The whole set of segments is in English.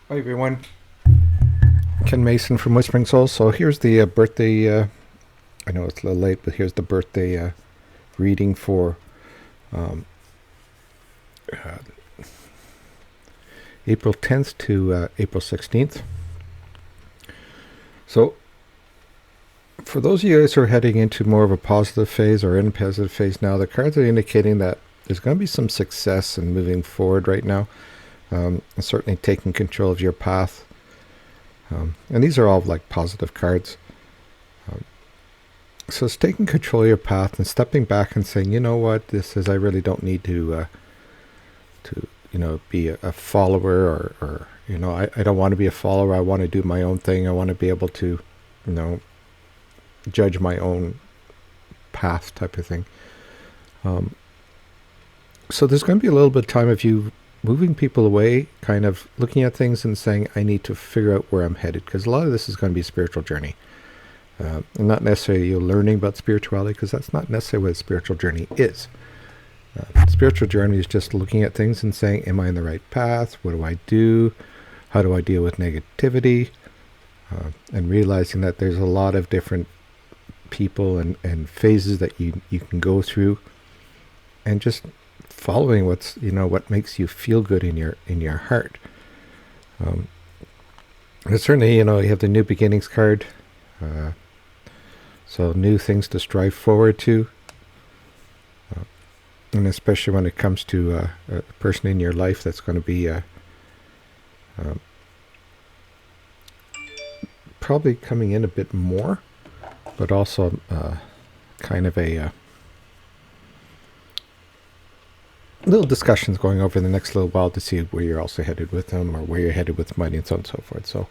Hi everyone, Ken Mason from Whispering Souls. So here's the birthday. I know it's a little late, but here's the birthday reading for um, uh, April 10th to April 16th. So for those of you guys who are heading into more of a positive phase or in a positive phase now, the cards are indicating that there's going to be some success in moving forward right now, and certainly taking control of your path. And these are all like positive cards. Um, so it's taking control of your path and stepping back and saying, you know what, this is, I really don't need to be a follower or I don't want to be a follower. I want to do my own thing. I want to be able to, you know, judge my own path type of thing. So there's going to be a little bit of time of you moving people away, kind of looking at things and saying, I need to figure out where I'm headed, because a lot of this is going to be a spiritual journey. And not necessarily you learning about spirituality, because that's not necessarily what a spiritual journey is. Spiritual journey is just looking at things and saying, am I in the right path? What do I do? How do I deal with negativity? And realizing that there's a lot of different people and phases that you can go through, and just following what makes you feel good in your heart. And certainly, you have the new beginnings card. So new things to strive forward to. And especially when it comes to a person in your life that's going to be probably coming in a bit more, but also kind of a little discussions going over the next little while to see where you're also headed with them, or where you're headed with money, and so on and so forth. So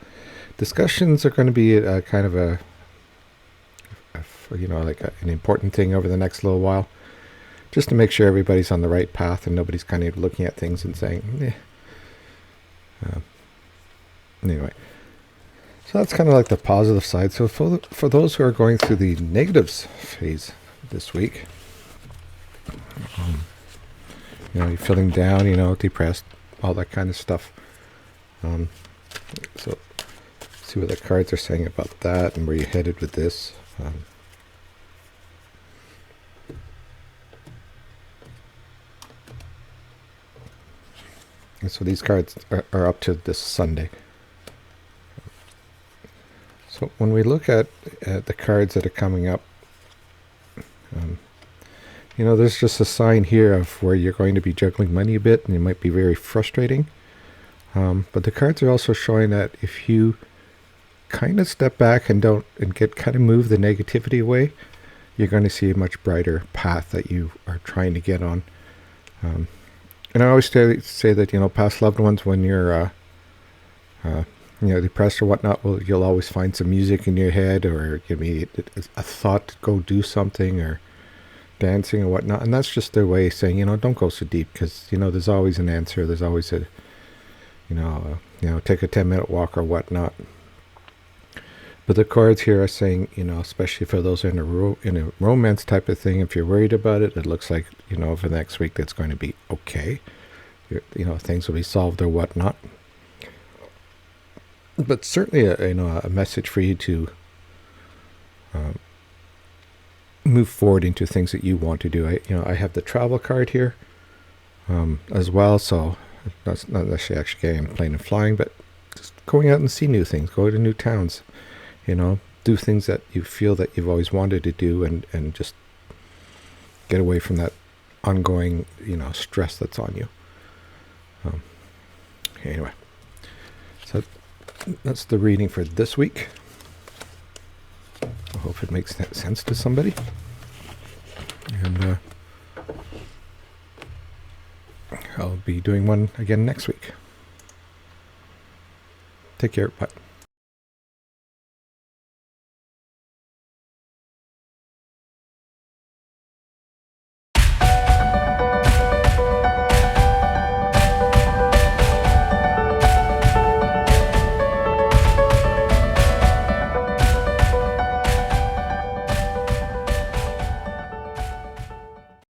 discussions are going to be kind of an important thing over the next little while, just to make sure everybody's on the right path and nobody's kind of looking at things and saying, anyway. So that's kind of like the positive side. So for those who are going through the negatives phase this week, you're feeling down, depressed, all that kind of stuff. So see what the cards are saying about that and where you're headed with this. And so these cards are up to this Sunday. So when we look at the cards that are coming up, there's just a sign here of where you're going to be juggling money a bit, and it might be very frustrating. But the cards are also showing that if you kind of step back and kind of move the negativity away, you're going to see a much brighter path that you are trying to get on. And I always say that, past loved ones, when you're depressed or whatnot, you'll always find some music in your head, or give me a thought to go do something, or dancing or whatnot. And that's just their way of saying, don't go so deep, because there's always an answer. There's always a take a 10-minute walk or whatnot. But the cards here are saying, especially for those in a romance type of thing, if you're worried about it, it looks like, for the next week that's going to be okay. Things will be solved or whatnot. But certainly, a message for you to move forward into things that you want to do. I have the travel card here as well, so that's not necessarily actually getting on a plane and flying, but just going out and see new things, go to new towns, do things that you feel that you've always wanted to do, and just get away from that ongoing, stress that's on you. Anyway, so that's the reading for this week. I hope it makes sense to somebody. And I'll be doing one again next week. Take care. Bye.